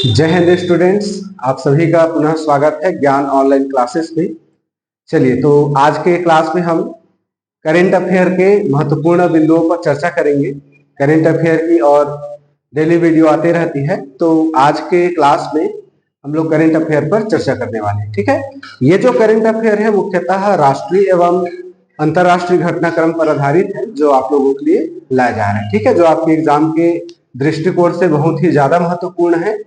जय हिंद स्टूडेंट्स, आप सभी का पुनः स्वागत है ज्ञान ऑनलाइन क्लासेस में। चलिए, तो आज के क्लास में हम करेंट अफेयर के महत्वपूर्ण बिंदुओं पर चर्चा करेंगे। करेंट अफेयर की और डेली वीडियो आते रहती है, तो आज के क्लास में हम लोग करेंट अफेयर पर चर्चा करने वाले हैं। ठीक है, ये जो करेंट अफेयर है मुख्यतः राष्ट्रीय एवं अंतरराष्ट्रीय घटनाक्रम पर आधारित है, जो आप लोगों के लिए लाया जा रहा है। ठीक है, जो आपके एग्जाम के दृष्टिकोण से बहुत ही ज्यादा महत्वपूर्ण है।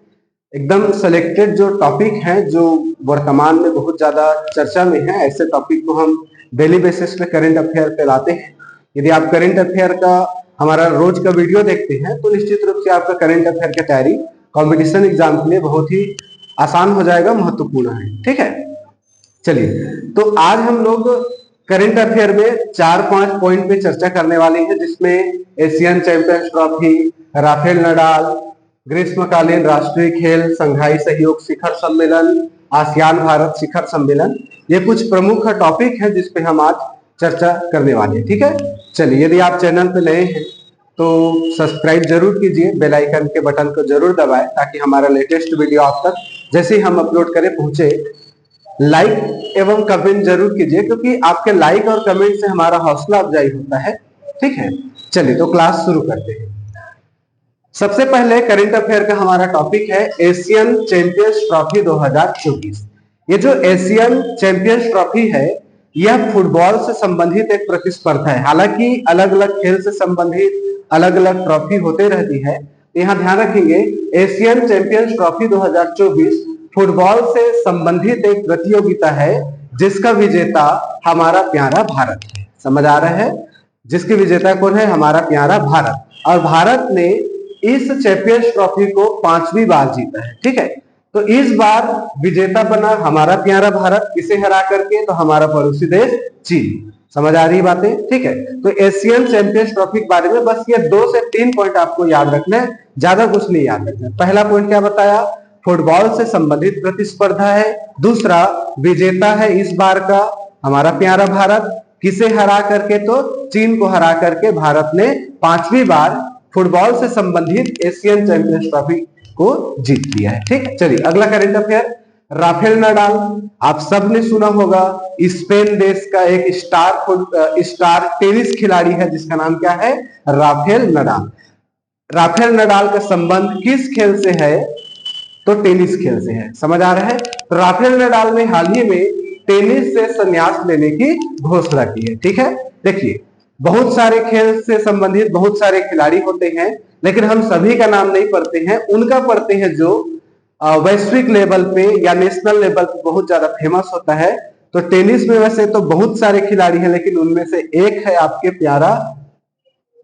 एकदम सेलेक्टेड जो टॉपिक हैं, जो वर्तमान में बहुत ज्यादा चर्चा में है, ऐसे टॉपिक को हम डेली बेसिस पे करंट अफेयर पे लाते हैं। यदि आप करंट अफेयर का हमारा रोज का वीडियो देखते हैं तो निश्चित रूप से आपका करंट अफेयर की तैयारी कॉम्पिटिशन एग्जाम के लिए बहुत ही आसान हो जाएगा, महत्वपूर्ण है। ठीक है, चलिए, तो आज हम लोग करंट अफेयर में 4-5 पॉइंट पे चर्चा करने वाले हैं, जिसमें Asian champions trophy, Rafael Nadal, ग्रीष्मकालीन राष्ट्रीय खेल, संघाई सहयोग शिखर सम्मेलन, आसियान भारत शिखर सम्मेलन, ये कुछ प्रमुख टॉपिक है जिस पे हम आज चर्चा करने वाले हैं। ठीक है, चलिए, यदि आप चैनल पे नए हैं तो सब्सक्राइब जरूर कीजिए, बेल आइकन के बटन को जरूर दबाएं ताकि हमारा लेटेस्ट वीडियो आप तक जैसे ही हम अपलोड करें पहुंचे। लाइक एवं कमेंट जरूर कीजिए, क्योंकि आपके लाइक और कमेंट से हमारा हौसला अफजाई होता है। ठीक है, चलिए, तो क्लास शुरू करते हैं। सबसे पहले करंट अफेयर का हमारा टॉपिक है एशियन चैंपियंस ट्रॉफी 2024। ये जो एशियन चैंपियंस ट्रॉफी है, यह फुटबॉल से संबंधित एक प्रतिस्पर्धा है। हालांकि अलग अलग खेल से संबंधित अलग अलग ट्रॉफी होते रहती है। यहाँ ध्यान रखेंगे, एशियन चैंपियंस ट्रॉफी 2024 फुटबॉल से संबंधित एक प्रतियोगिता है, जिसका विजेता हमारा प्यारा भारत है। समझ आ रहा है? जिसकी विजेता कौन है? हमारा प्यारा भारत। और भारत ने इस चैंपियंस ट्रॉफी को 5वीं बार जीता है। ठीक है, तो इस बार विजेता बना हमारा प्यारा भारत, किसे हरा करके? तो हमारा पड़ोसी देश चीन। समझ आ रही बातें? ठीक है, तो एशियन चैंपियंस ट्रॉफी के बारे में बस ये 2 से 3 पॉइंट आपको याद रखना है, ज्यादा कुछ नहीं याद रखना है। पहला पॉइंट क्या बताया? फुटबॉल से संबंधित प्रतिस्पर्धा है। दूसरा, विजेता है इस बार का हमारा प्यारा भारत, किसे हरा करके? तो चीन को हरा करके भारत ने 5वीं बार फुटबॉल से संबंधित एशियन चैंपियंस ट्रॉफी को जीत लिया है। ठीक, चलिए, अगला करंट अफेयर, राफेल नडाल। आप सबने सुना होगा, स्पेन देश का एक स्टार टेनिस खिलाड़ी है, जिसका नाम क्या है? Rafael Nadal. राफेल नडाल का संबंध किस खेल से है? तो टेनिस खेल से है। समझ आ रहा है? तो राफेल नडाल ने हाल ही में टेनिस से संन्यास लेने की घोषणा की है। ठीक है, देखिए, बहुत सारे खेल से संबंधित बहुत सारे खिलाड़ी होते हैं, लेकिन हम सभी का नाम नहीं पढ़ते हैं, उनका पढ़ते हैं जो वैश्विक लेवल पे या नेशनल लेवल पे बहुत ज्यादा फेमस होता है। तो टेनिस में वैसे तो बहुत सारे खिलाड़ी हैं, लेकिन उनमें से एक है आपके प्यारा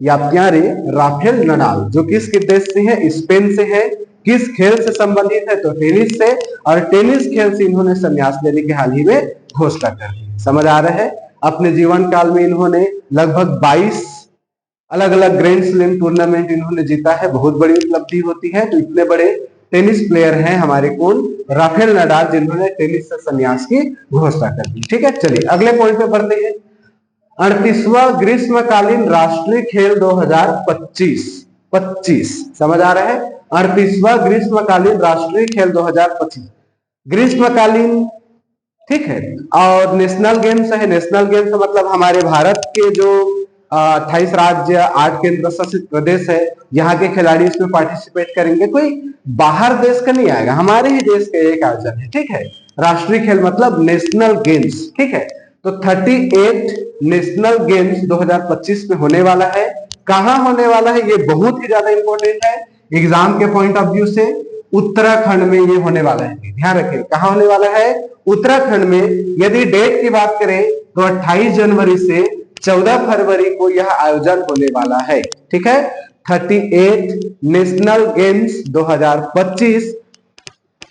या प्यारे राफेल नडाल, जो किस देश से है? स्पेन से है। किस खेल से संबंधित है? तो टेनिस से। और टेनिस खेल से इन्होंने संन्यास लेने के हाल ही में घोषणा कर दी। समझ आ रहा है? अपने जीवन काल में इन्होंने लगभग 22 अलग अलग ग्रैंड स्लैम टूर्नामेंट इन्होंने जीता है। बहुत बड़ी उपलब्धि होती है। तो इतने बड़े टेनिस प्लेयर हैं हमारे कौन? राफेल नडाल, जिन्होंने टेनिस से संन्यास की घोषणा कर दी। ठीक है, चलिए अगले पॉइंट पे बढ़ते हैं। 38वां ग्रीष्मकालीन राष्ट्रीय खेल 2025। समझ आ रहा है? 38वां ग्रीष्मकालीन राष्ट्रीय खेल 2025 ग्रीष्मकालीन। ठीक है, और नेशनल गेम्स है। नेशनल गेम्स मतलब हमारे भारत के जो 28 राज्य, 8 केंद्र शासित प्रदेश है, यहाँ के खिलाड़ी इसमें पार्टिसिपेट करेंगे। कोई बाहर देश का नहीं आएगा, हमारे ही देश का एक आयोजन है। ठीक है, राष्ट्रीय खेल मतलब नेशनल गेम्स। ठीक है, तो 38 नेशनल गेम्स 2025 में होने वाला है। कहाँ होने वाला है? ये बहुत ही ज्यादा इंपॉर्टेंट है एग्जाम के पॉइंट ऑफ व्यू से। उत्तराखंड में ये होने वाला है। ध्यान रखिए, कहाँ होने वाला है? उत्तराखंड में। यदि डेट की बात करें तो 28 जनवरी से 14 फरवरी को यह आयोजन होने वाला है। ठीक है, 38 नेशनल गेम्स 2025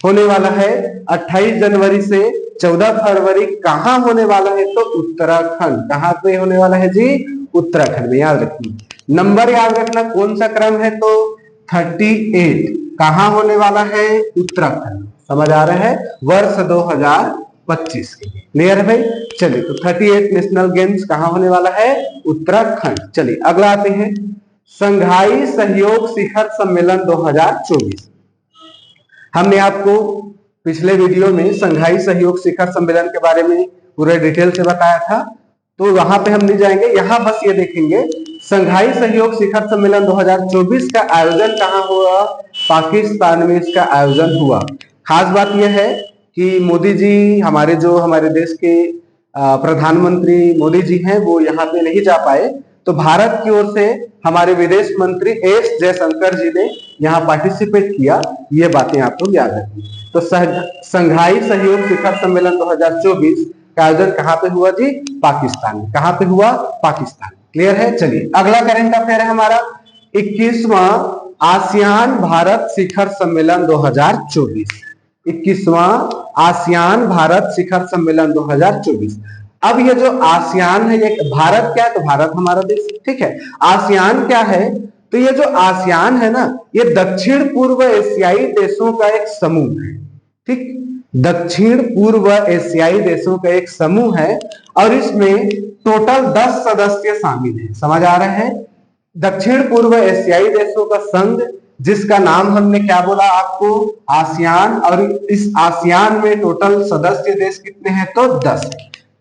होने वाला है 28 जनवरी से 14 फरवरी। कहां होने वाला है? तो उत्तराखंड। कहां पे होने वाला है जी? उत्तराखंड में। याद रखिए, नंबर याद रखना, कौन सा क्रम है? तो 38। कहां होने वाला है? उत्तराखंड। समझ आ रहा है? वर्ष 2025। 2025 के लिए। क्लियर है भाई? चलिए, तो 38 नेशनल गेम्स कहाँ होने वाला है? उत्तराखंड। चलिए अगला आते हैं, संघाई सहयोग शिखर सम्मेलन 2024। हमने आपको पिछले वीडियो में संघाई सहयोग शिखर सम्मेलन के बारे में पूरे डिटेल से बताया था, तो वहां पे हम नहीं जाएंगे, यहाँ बस ये देखेंगे संघाई सहयोग शिखर सम्मेलन 2024 का आयोजन कहाँ हुआ? पाकिस्तान में इसका आयोजन हुआ। खास बात यह है कि मोदी जी, हमारे देश के प्रधानमंत्री मोदी जी हैं, वो यहाँ पे नहीं जा पाए, तो भारत की ओर से हमारे विदेश मंत्री एस जयशंकर जी ने यहाँ पार्टिसिपेट किया। ये बातें आप लोग याद रखिए। तो संघाई सहयोग शिखर सम्मेलन 2024 का आयोजन कहाँ पे हुआ जी? पाकिस्तान में। कहाँ पे हुआ? पाकिस्तान। क्लियर है? चलिए अगला करंट अफेयर है हमारा 21वां आसियान भारत शिखर सम्मेलन 2024। 21वां आसियान भारत शिखर सम्मेलन 2024। अब ये जो आसियान है, ये भारत क्या है? तो भारत हमारा देश, ठीक है। आसियान क्या है? तो ये जो आसियान है ना, ये दक्षिण पूर्व एशियाई देशों का एक समूह है, ठीक। दक्षिण पूर्व एशियाई देशों का एक समूह है और इसमें टोटल 10 सदस्य शामिल हैं। समझ आ रहे हैं? दक्षिण पूर्व एशियाई देशों का संघ, जिसका नाम हमने क्या बोला आपको? आसियान। और इस आसियान में टोटल सदस्य देश कितने हैं? तो 10।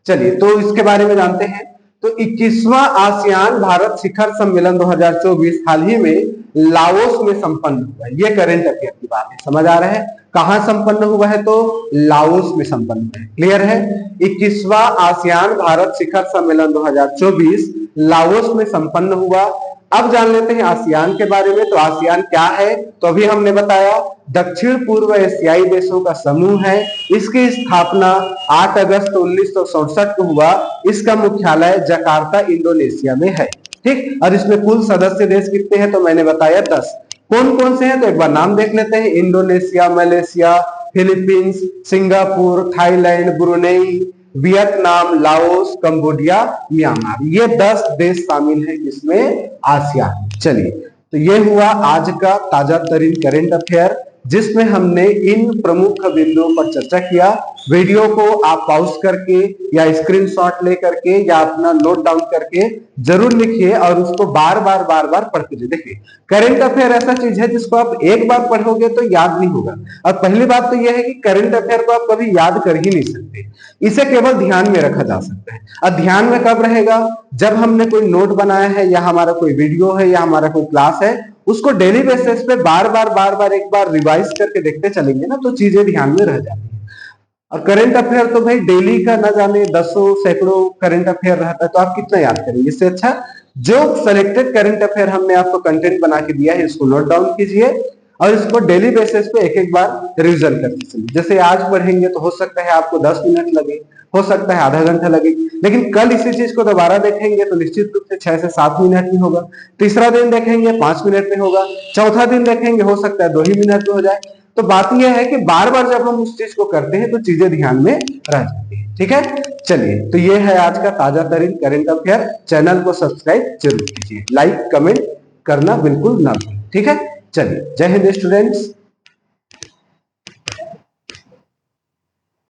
चलिए, तो इसके बारे में जानते हैं। तो 21वां आसियान भारत शिखर सम्मेलन 2024 हाल ही में लाओस में संपन्न हुआ। ये करंट अफेयर की बात है। समझ आ रहा है? कहां संपन्न हुआ है? तो लाओस में संपन्न हुआ है। क्लियर है? 21वां आसियान भारत शिखर सम्मेलन 2024 लाओस में संपन्न हुआ। अब जान लेते हैं आसियान के बारे में। तो आसियान क्या है? तो अभी हमने बताया, दक्षिण पूर्व एशियाई देशों का समूह है। इसकी स्थापना 8 अगस्त 1967 को हुआ। इसका मुख्यालय जकार्ता इंडोनेशिया में है, ठीक। और इसमें कुल सदस्य देश कितने हैं? तो मैंने बताया 10। कौन कौन से हैं? तो एक बार नाम देख लेते हैं। Indonesia, Malaysia, Philippines, Singapore, Thailand, Brunei, Vietnam, Laos, Cambodia, Myanmar. ये 10 देश शामिल हैं किसमें? आसियान। चलिए, तो ये हुआ आज का ताजा तरीन करंट अफेयर, जिसमें हमने इन प्रमुख बिंदुओं पर चर्चा किया। वीडियो को आप पॉज करके या स्क्रीनशॉट ले करके या अपना नोट डाउन करके जरूर लिखिए और उसको बार बार पढ़ते रहिए। देखिए, करंट अफेयर ऐसा चीज है जिसको आप एक बार पढ़ोगे तो याद नहीं होगा। और पहली बात तो यह है कि करंट अफेयर को आप कभी याद कर ही नहीं सकते, इसे केवल ध्यान में रखा जा सकता है। और ध्यान में कब रहेगा? जब हमने कोई नोट बनाया है या हमारा कोई वीडियो है या हमारा कोई क्लास है, उसको डेली बेसिस पे बार बार एक बार रिवाइज करके देखते चलेंगे ना, तो चीजें ध्यान में रह जाती है। और करंट अफेयर तो भाई डेली का ना जाने दसों सैकड़ों करंट अफेयर रहता है, तो आप कितना याद करेंगे? इससे अच्छा जो सेलेक्टेड करंट अफेयर हमने आपको कंटेंट बना के दिया है, इसको नोट डाउन कीजिए और इसको डेली बेसिस पे एक बार रिवीजन करते चलिए। जैसे आज पढ़ेंगे तो हो सकता है आपको 10 मिनट लगे, हो सकता है आधा घंटा लगे, लेकिन कल इसी चीज को दोबारा देखेंगे तो निश्चित रूप से 6 से 7 मिनट में होगा। तीसरा दिन देखेंगे 5 मिनट में होगा। चौथा दिन देखेंगे हो सकता है 2 ही मिनट में हो जाए। तो बात यह है कि बार बार जब हम उस चीज को करते हैं तो चीजें ध्यान में रह जाती है, ठीक है। चलिए, तो ये है आज का ताजा तरीन करंट अफेयर। चैनल को सब्सक्राइब जरूर कीजिए, लाइक कमेंट करना बिल्कुल ना भूलें, ठीक है। चलिए, जय हिंद स्टूडेंट्स।